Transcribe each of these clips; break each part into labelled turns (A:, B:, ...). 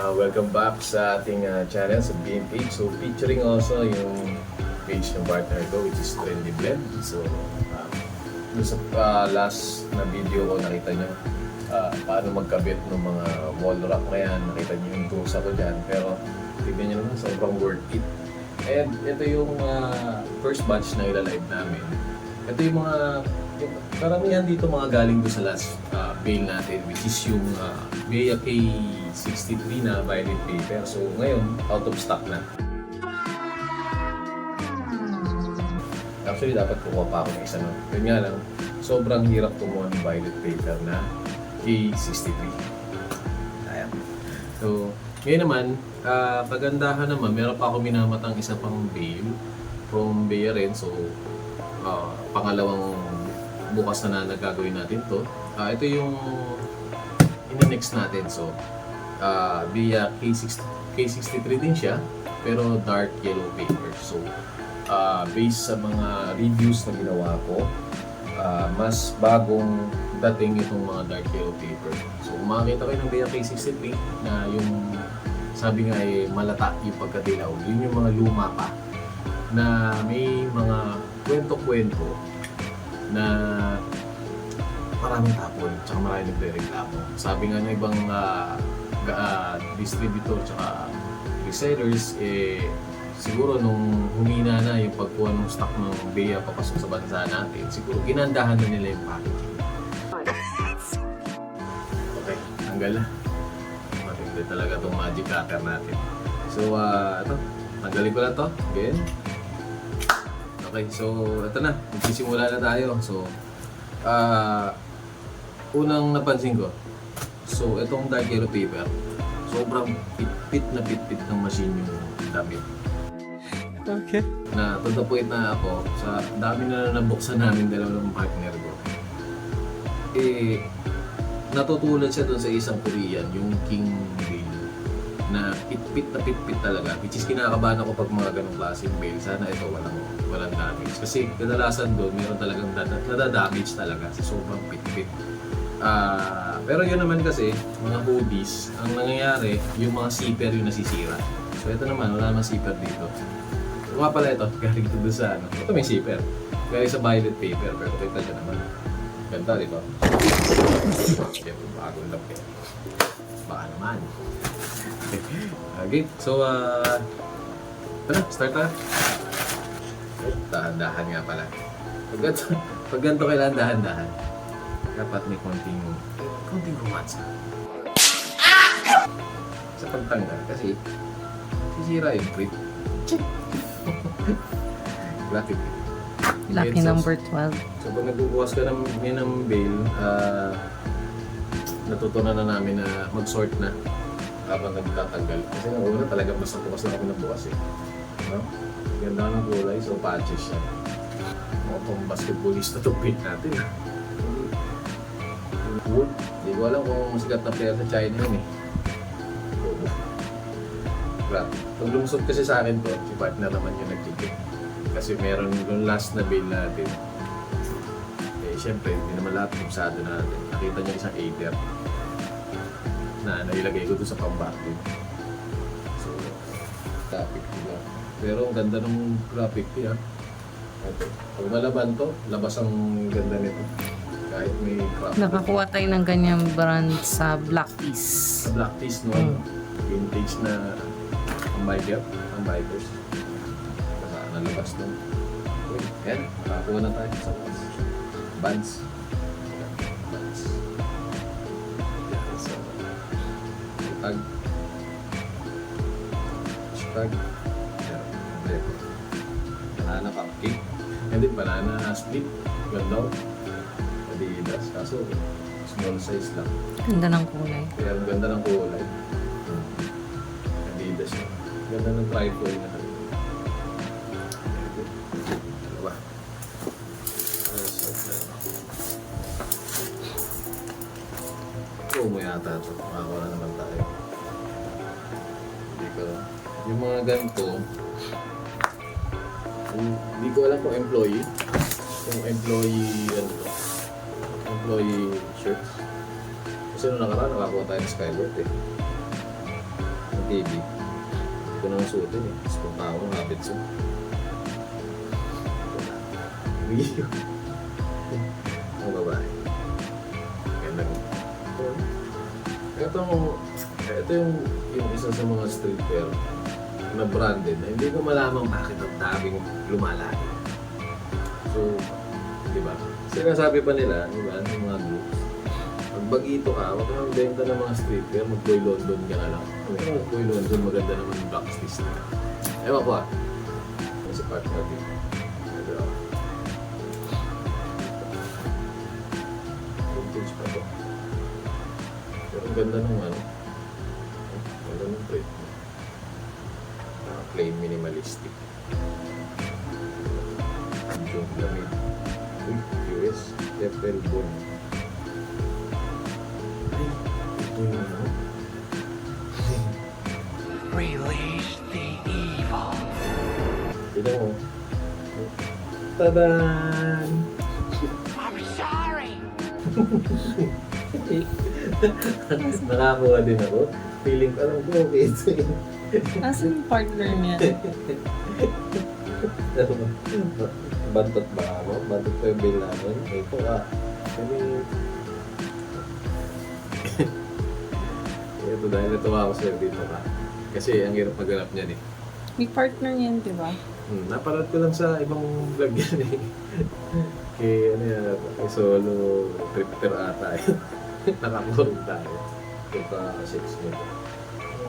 A: Welcome back sa ating channel sa BMH. So featuring also yung page ng partner ko, which is Trendy Blend. So dun sa last na video ko, nakita nyo paano magkabit ng mga wall rack na yan. Nakita nyo yung tools ako dyan, pero tignan nyo naman, sobrang worth it. And ito yung first batch na ilalive namin. Ito yung karamihan dito mga galing doon sa last bale natin, which is yung Bea K63 na violet paper. So ngayon, out of stock na. Actually, dapat kukuha pa ako ng isa nun. Yun nga lang, sobrang hirap kumuha ng violet paper na K63. Ayan. So, ngayon naman, kagandahan naman, meron pa ako minamatang isa pang bale from Bea rin. So, pangalawang bukas na nagagawin natin to. Ito yung in-next natin. So, Bea K63 din siya, pero dark yellow paper. So, based sa mga reviews na ginawa ko, mas bagong dating itong mga dark yellow paper. So, makakita kayo ng Bea K63 na yung sabi nga ay malata yung pagkadilaw. Yun yung mga luma pa na may mga kwento-kwento na maraming tapon tsaka maraming nagre-reklamo. Sabi nga ng ibang distributor tsaka resellers, siguro nung humina na yung pagkuha ng stock ng Bea papasok sa bansa natin, siguro ginandahan na nila yung packaging. Okay, tanggal na. Matindi talaga itong magic cutter natin. So, ito, tanggalin ko na to again. Okay, so ito na, magsisimula na tayo. So, unang napansin ko, so itong dark yellow paper, sobrang pitpit ng machine yung damit.
B: Okay.
A: Na to the point na ako, sa dami na nabuksan namin dalawang partner ko, natutulad siya doon sa isang Korean, yung King Bale, na pitpit talaga, which is kinakabahan ako pag mga ganong klaseng bale. Sana ito walang damage, kasi kadalasan doon meron talagang nadadamage talaga sa sobrang pitpit. Pero yun naman kasi, mga hoodies, ang nangyayari, yung mga zipper yung nasisira. So ito naman, wala namang zipper dito. So, nga pala ito, galing ito doon sa ito may zipper, galing sa violet paper, pero kita dyan naman. Ganda, di ba? Siyempre, bagong lap eh. Baka naman. Okay, so tara, start na. Dahan-dahan nga pala. Pag ganito kailangan dahan-dahan, dapat may konting romansa sa pagtanggal, kasi sisira yung grip. Graphic.
B: Lucky number 12.
A: So pag nagbubukas ka ng bale, natutunan na namin na mag-sort na habang nagtatanggal. Kasi nung una talaga mas bukas na kami nagbukas eh. No? Ganda ng kulay, so patches siya. Mga pang basketballista itong paint natin. Wood. Hindi ko alam kung sikat na player sa China yun eh. Grabe. Pag lumusot kasi sa akin to, si partner naman yung nag-check. Kasi meron yung last na bale natin. Siyempre, hindi naman lahat kupsado natin. Nakita niya isang 8er na nailagay ko doon sa pang-vacuum. So, graphic nila. Pero ang ganda ng graphic niya. Ito. Pag malaban to, labas ang ganda nito. Kahit may crop.
B: Nakakuha tayo ng ganyang brand sa Black Tees.
A: Sa Black Tees, no? Vintage na ang bikers. Nalabas doon. Okay, yan. Nakakuha na tayo sa Vans. Yan, so, tag. Hashtag. Yan, record. Banana cupcake. And then banana split. Ganda. Adidas. Kaso, small size lang.
B: Ganda ng kulay.
A: Kaya ang ganda ng kulay. Adidas yun. Ganda ng tripod na. Dalawa. Oo mo yata ito. Makakuha na naman tayo. Hindi ko. Yung mga ganito, hindi ko alam kung employee. Kung employee, employee shirts. Kasi nung nakaraan, nakakuha tayo ng Skyward eh. TV. Ito na ang suotin eh. Tapos kung tao, habit suit. Ang babae. Ganda ko. Ito yung isa sa mga streetwear na branded na hindi ko malaman bakit ang daming lumalaki. So, di ba? Sinasabi pa nila, di ba, ng mga groups, pag bagito ka, huwag kang benta ng mga streetwear, mag-boy London ka na lang. Mag-boy London, maganda naman yung backstage nila. Ewan ko ah. Ano si partner dito? Ito ako. Vintage pa to. Pero ang ganda nung ano. Ang ganda nung print. Plain minimalistic. Yung lamig. Uy, US. Apple Bone. Ay, ito yung ano.
C: Release the evil.
A: Tignan mo. Tadaan!
C: I'm sorry.
A: Nakakuha din ako. Feeling ko, alam ko, okay ito yun.
B: Asan yung partner niya?
A: Bantot ba ako? Bantot ko yung bill namin? Ito ah. Kami... Ito dahil natuwa ako sa'yo dito ka. Kasi ang hirap maghanap niyan eh.
B: May partner yan, di ba?
A: Napanood ko lang sa ibang vlog yan eh. Kay ano yan, kay solo tripper ata eh. Nakakurong tayo. Ito pa 6 nito.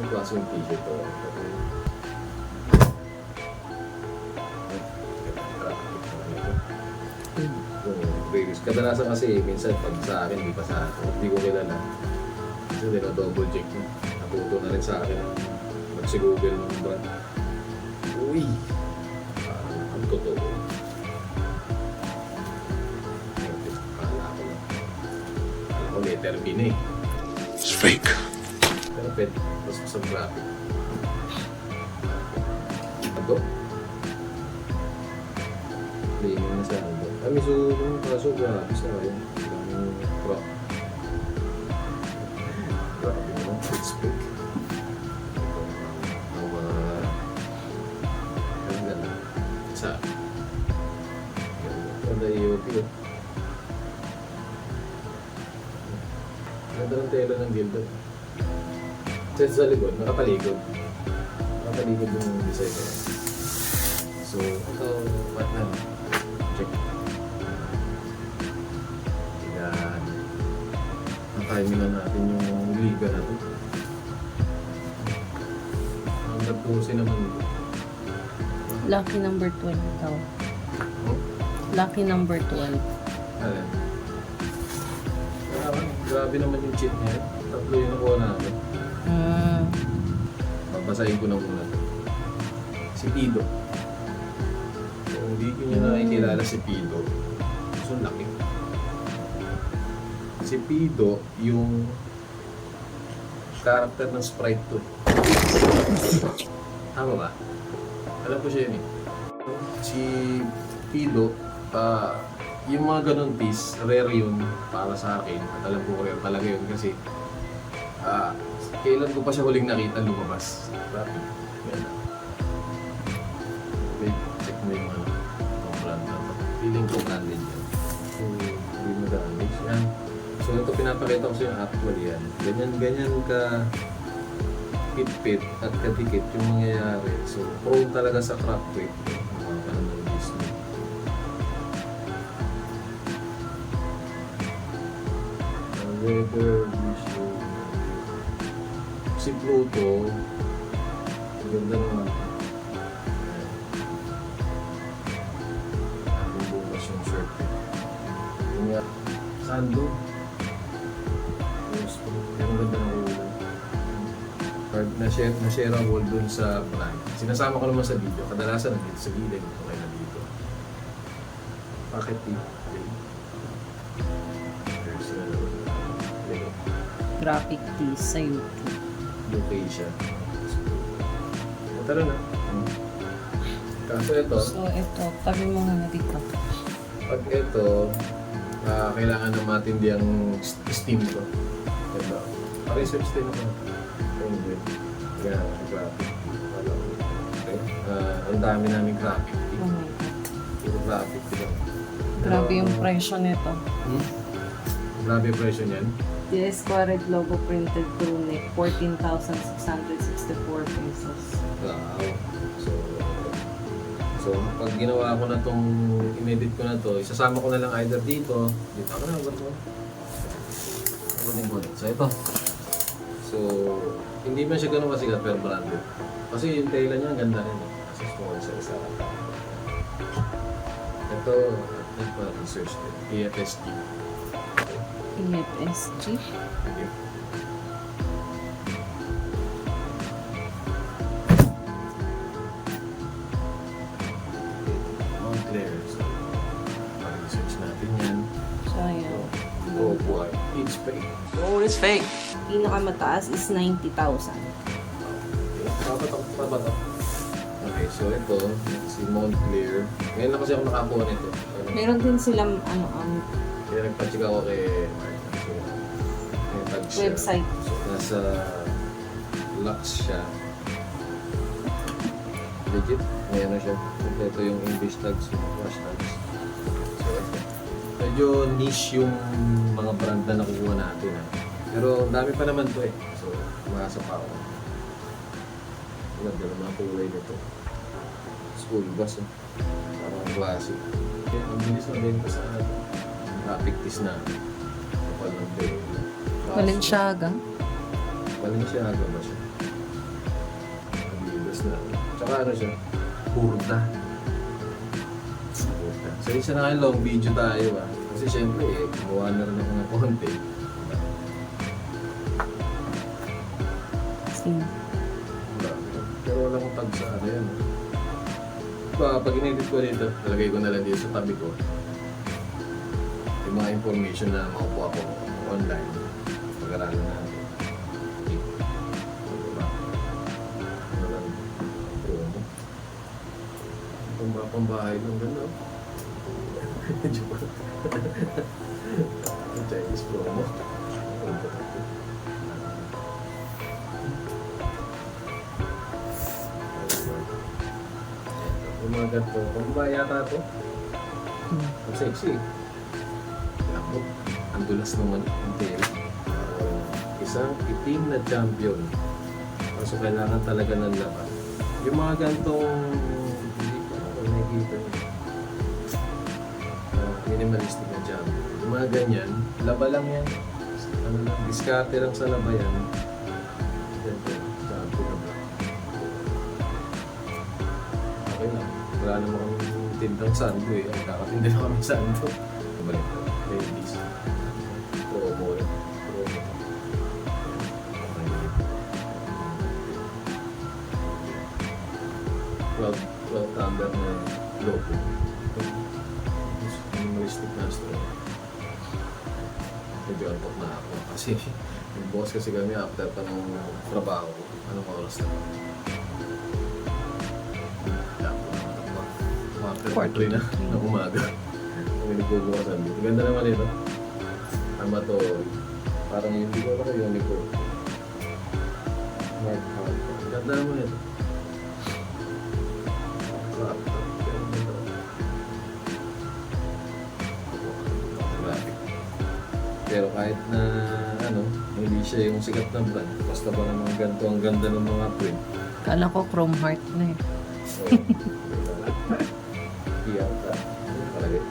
A: Ang klaseng t-shirt to. Kadalasan kasi minsan pag sa akin, di pa sa akin, hindi ko kilala. Kasi double check na. Natuto na rin sa akin mag-google ng brand. Uy! Ang totoo. Akala ko letter B na eh.
C: It's fake.
A: Pero pwede, mas sa graphic. Ito? Playing na sa ano. Kami kaso grabe sa akin. Ang rock. Grabe naman, it's fake. Ang mga... Ang ganda. Sa... Ganda EOP oh. Ganda ng tela ng gildo. Sa likod, nakapaligod. Nakapaligod yung design ko. So, ito, partner. Check. Yan. Nakaimilan natin yung liga na to. Ang nagpusin naman ito.
B: Lucky number 12 daw.
A: Oh?
B: Lucky number 12.
A: Alin? Grabe naman yung cheat niya. Tatlo yung nakuha namin. Babasahin ko na muna. Si Pido. Kung hindi ko niya nakikilala si Pido, so laki. Si Pido, yung character ng Sprite to. Tama ba? Alam ko siya yun eh. Si Pido, yung mga ganun piece, rare yun para sa akin. At alam ko rare talaga yun kasi kailan ko pa siya huling nakita lumabas. Grabe. Yan. Wait, check mo yung ano. Ang brand na ito. Feeling ko branded yan. So, hindi mo damage. Yan. So, ito pinapakita ko sa yung actually yan. Ganyan ka pit-pit at kadikit yung mangyayari. So, prone talaga sa crack rate. Mga kanang ng Disney. Weather vision. Si Pluto, ganda naman. Ang bukas yung shirt. Yung nga, sando. Yung ganda ng ulo. Na-share ang wall dun sa brand. Sinasama ko naman sa video. Kadalasan nandito sa gilid. Okay na dito. Bakit dito?
B: Graphic tees sa YouTube.
A: Location. Tara na. Kaso ito,
B: So, ito. Tabi mo muna dito.
A: pag ito, kailangan na matindi ang steam ko. Diba? Pa-research din ako. Penguin. Yan, graphic. Okay. Ang dami namin graphic.
B: Oh my God.
A: Puro graphic lang.
B: Grabe yung presyo nito.
A: Grabe yung presyo niyan.
B: Yes, Squared logo printed crew neck, 14,664 pesos.
A: Wow. So, pag ginawa ko na tong, in-edit ko na to, isasama ko na lang either dito ako na, ba't mo? So, ito. So, hindi man siya ganun kasigat pero branded. Kasi yung tela niya, ang ganda rin. Kasi small size sa ito, research din. EFSG.
B: EFSG.
A: Okay. Montclair. So, research natin yan.
B: So, ayan.
A: Oh boy, it's fake.
C: Oh, it's fake.
B: Pinakamataas is 90,000.
A: Pabatok. Okay, so ito, si Montclair. Ngayon lang kasi ako nakakuha nito.
B: Meron din silang
A: Kaya nagpa-check ako kay Mark. So, may tag siya.
B: website.
A: So, nasa Lux siya. Legit. May ano siya. Kompleto yung English tags, yung flash tags. So, ito. Medyo niche yung mga brand na nakukuha natin. Pero dami pa naman to eh. So, umaasa pa ako. Ganda ng mga kulay nito. School bus eh. Parang classic. Ang bilis na benta sa traffic tees na. Kapal ng pay.
B: Balenciaga.
A: Balenciaga ba siya? Adidas na. Tsaka ano siya? Burda. So isa na kayo long video tayo ah. Kasi syempre eh, gumawa na rin ako ng konti.
B: Sino?
A: Pero walang tag sa ano yan. Pag in-edit ko dito, talagay ko na lang dito sa tabi ko. Yung mga information na makukuha ko online. Pag-aralan natin. Okay. Diba? Ano lang, promo. Pambahay ng ganda. Joke. Chinese promo. Yung mga ganito, pambahay yata ito. Ang sexy. Ako, ang dulas naman ang tela. Isang itim na champion. Kaso kailangan talaga ng laban. Yung mga gantong hindi ko ako nakikita minimalistic na champion. Yung mga ganyan, laba lang yan. Ano lang, diskarte lang sa laba yan. Ganito, champion na ba? Okay lang. Wala namang tindang sando eh. Ang kakatinda na kami sando. Balik na. Ladies. Promo eh. Promo. Well thunder na logo. Minimalistic na store. Medyo antok na ako. Kasi yung boss kasi kami after pa ng trabaho. Anong oras na? After 3 na umaga. Kami nagbubukasan dito. Ganda naman ito. Amatori. Parang yung hindi ko ako unicorn. Mark Harper. Ganda naman ito. Pero kahit na ano, hindi siya yung sikat na brand. Basta ba naman ganito ang ganda ng mga print.
B: Kala ko Chrome Heart na eh.
A: So, iyak ka. Ano talaga?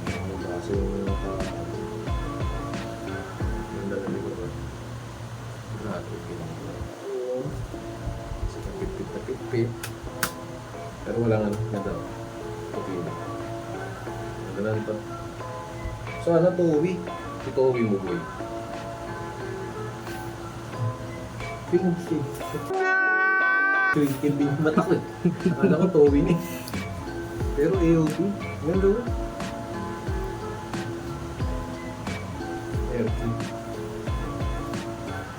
A: Ang baso yung ganda na dito ba? Grabe, ginagawa. Kasi kapit-pit na pit-pit. Pero walang ano, ganda. Pupili. Ganda na ito. So ano, Towi? Si Towi mo boy. Twinkle. Twinkle din yung mata ko eh. Akala ko Towi ni. Pero AOP, ganda mo.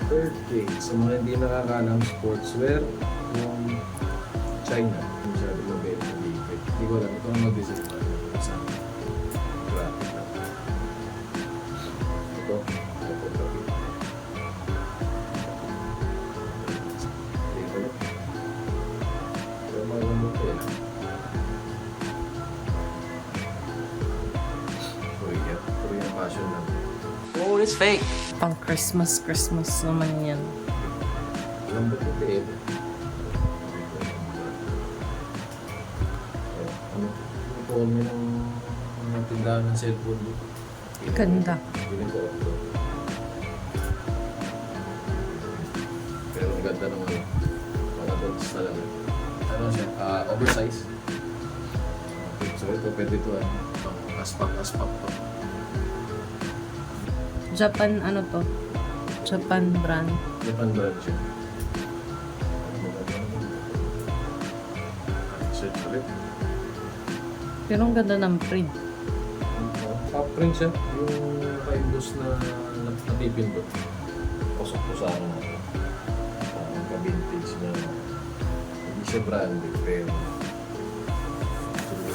A: Birthday. Sa mga hindi nakakalang sportswear, yung China. Yung sabi mo ba yung dito. Hindi ko alam. Ito ang mag-design pa. Graphic lang. Ito.
D: It's fake.
B: Pang Christmas naman yan.
A: Lambot yung tail. Ano? Uniforme ng mga tindahan ng cellphone doon.
B: Ganda.
A: Feeling ko ito. Pero ang ganda ng ano. Mga adults talaga. Ano siya? Oversize. So ito pwede ito aspak to.
B: Japan ano to? Japan brand.
A: Japan brand siya. Search ulit.
B: Pero ang ganda ng print.
A: Top print siya. Yung naka-endorse na natipindot. Pusok-pusahan natin. Ka-vintage na hindi siya branded pero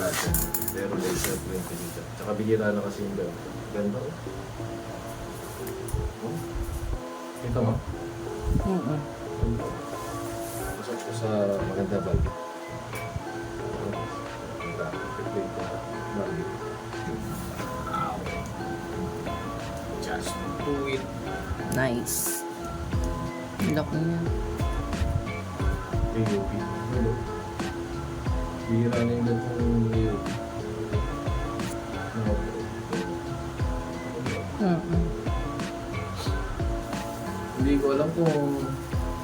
A: natin. Pero laser print dito. Tsaka bihira na kasi yung ganda. Ganda ko. Oh. Kita mo?
B: Oo.
A: Ganda. Pasok ko sa maganda bag. Wow. Just do it.
B: Nice. Lock niya.
A: AOP. Ano? Bihira na yung gantong AOP.
B: Oo.
A: Hindi ko alam kung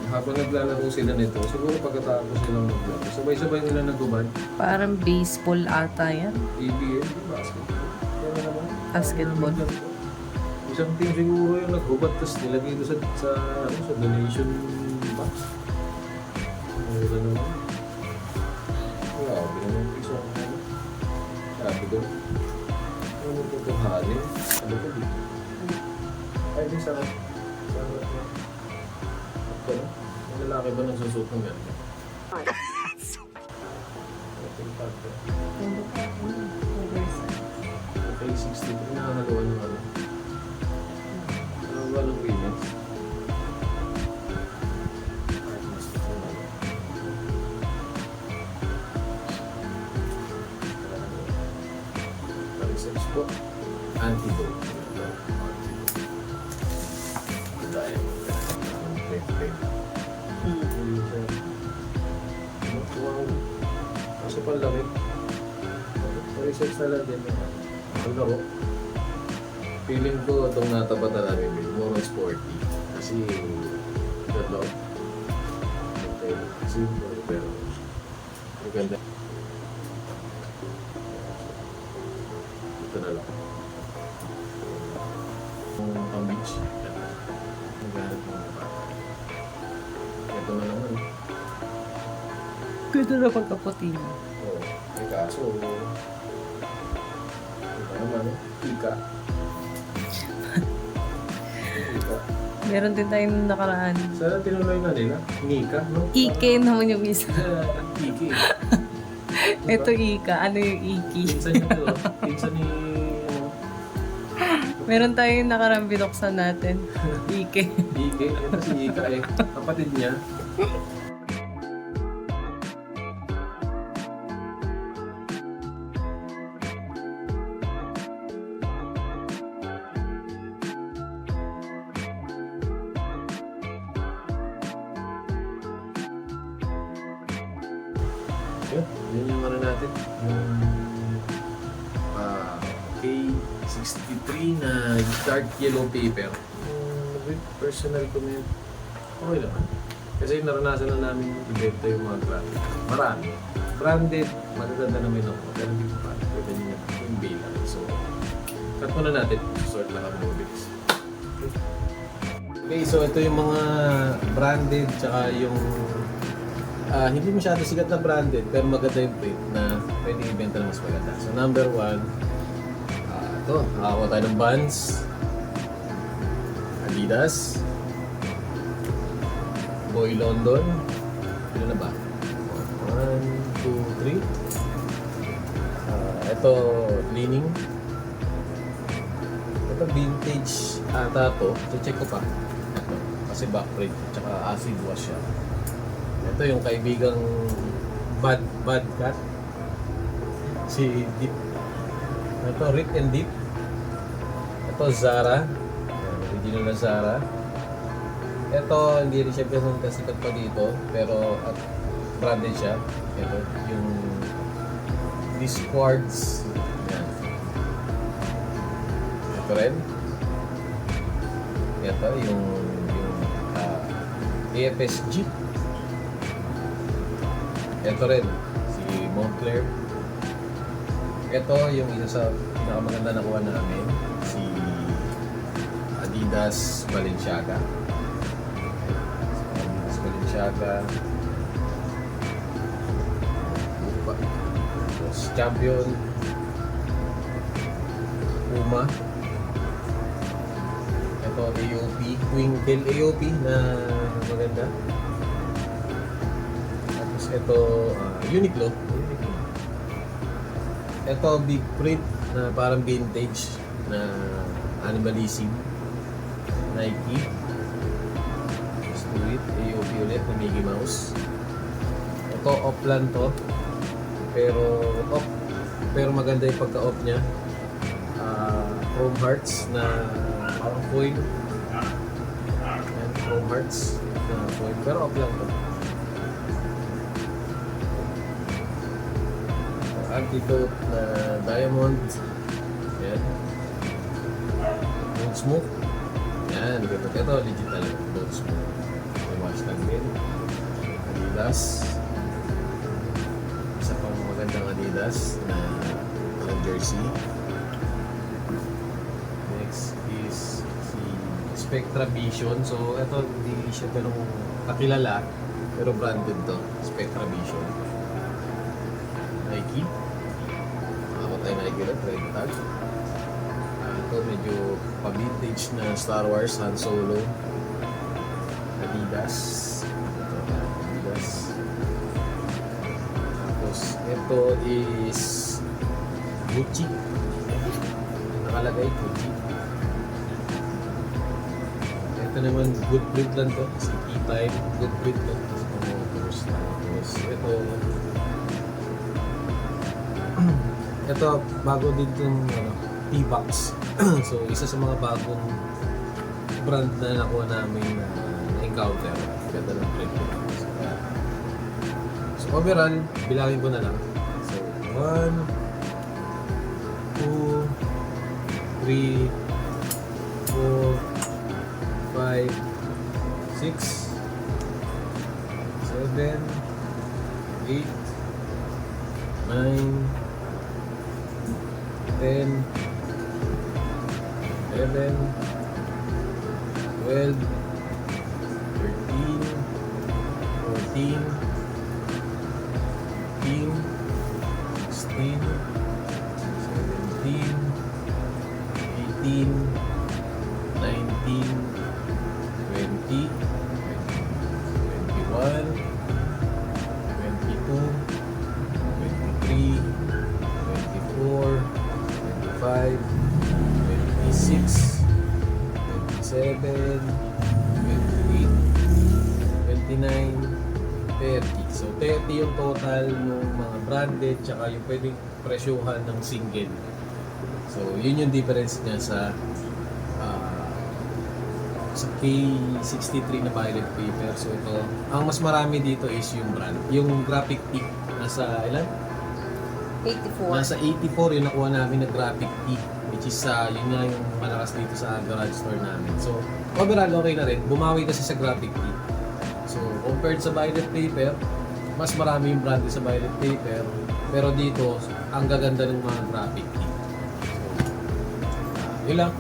A: habang naglalaro sila nito, siguro pagkatapos silang maglaro, sabay-sabay nila nagubad.
B: Parang baseball ata yan.
A: PBA, basketball. Kaya naman.
B: Basketball.
A: Isang team siguro yung nagubad, tapos nilagay doon sa donation box. Ano naman? Grabe naman piso ang ano. Sabi ko, ano mo tutuhanin? Ano ko dito? Ay, di sarap. Sarap na. Ito na. Ang lalaki ba nagsusot ng gano'n? Okay, 60. Nakakagawa ng ano. Nakakagawa ng remix. Research po. Antidote. Dahil wow. Kaso panlamig. Research na lang din. Ang laro. Feeling ko itong natabatan namin more on sporty. Kasi ganda. Simple pero maganda. Ito na lang. Ang beach. Naghanap ng bata. Ito na naman.
B: Ganda na pagkaputi niya.
A: Oo. May kaso. Ito naman. Ika. Ika.
B: Meron din tayong nakaraan.
A: Sana tinuloy na nila. Nika, no?
B: Ike naman yung isa.
A: Iki.
B: Ito Ika. Ano yung Iki?
A: Pinsan niya to. Pinsan ni...
B: Meron tayong nakaraan binuksan natin. Ike.
A: Ike. Ito si Ika eh. Kapatid niya. Yun yung ano natin. Yung K63 na dark yellow paper. With personal comment. Okay naman. Kasi naranasan na namin ibenta yung mga branded. Marami. Branded, magaganda naman ako. Pero hindi ko pa. Pwede nyo yung bilang. So, cut muna natin. Sort lang kami ng bilis. Okay, so ito yung mga branded tsaka yung hindi masyado sikat na branded pero maganda yung print na pwede ibenta na mas maganda. So number 1, ito, nakakuha tayo ng Vans, Adidas, Boy London, ilan na ba? 1, 2, 3. Ito, Leaning. Ito, vintage ata to. So check ko pa. Ito, kasi back print, tsaka acid wash siya. Ito yung kaibigang Bad Cat. Si Deep. Ito, Rip and Deep. Ito, Zara. Original na Zara. Ito, hindi rin siya ganun kasikat pa dito, pero at branded siya. Ito, yung Discords. Yan. Ito rin. Ito, yung AFSG. Ito rin, si Moncler. Ito, yung isa sa pinakamaganda na kuha namin, si Adidas Balenciaga. Adidas Balenciaga. Tapos Champion. Puma. Ito, AOP. Twinkle AOP na maganda. Tapos ito, Uniqlo. Ito, big print na parang vintage na animalism. Nike. Street, AOP ulit na Mickey Mouse. Ito, off lang to. Pero maganda yung pagka-off niya. Chrome Hearts na parang foil. Ayan, Chrome Hearts na foil. Pero off lang to. Antidote na diamond. Ayan. Gold smoke. Ayan, ito legit talaga. Gold smoke. May watch lang din. Adidas. Isa pang magandang Adidas na jersey. Next is si Spectra Vision. So ito hindi siya ganun kakilala pero branded to. Spectra Vision. Nike. Ako tayo Nike ulit. Red tag. Ito medyo pa-vintage na Star Wars Han Solo. Adidas. Adidas. Tapos ito is Gucci. Nakalagay Gucci. Ito naman good print lang to. Kasi E-Type. Good print to. Tapos ito bago din itong T-Box. So isa sa mga bagong brand na nakuha namin na encounter. Ganda ng print. So overall, bilangin ko na lang. So 1, 2, 3, 4, 5, 6, 7, 8, 9, 10, 11, 12, 13, 14, 15, 16, 17, 18, 19, 20, 21, 22, 23, 24, 25, 26, 27, 28, 29, 30. So 30 yung total ng mga branded tsaka yung pwedeng presyuhan ng single. So yun yung difference niya sa K63 na violet paper. So ito, ang mas marami dito is yung brand. Yung graphic tee nasa ilan?
B: 84.
A: Nasa 84 yung nakuha namin na graphic tee, which is yun nga yung malakas dito sa garage store namin. So overall okay na rin, bumawi kasi sa graphic tee. So compared sa violet paper, mas marami yung brand sa violet paper, pero dito ang gaganda ng mga graphic tee. So yun lang.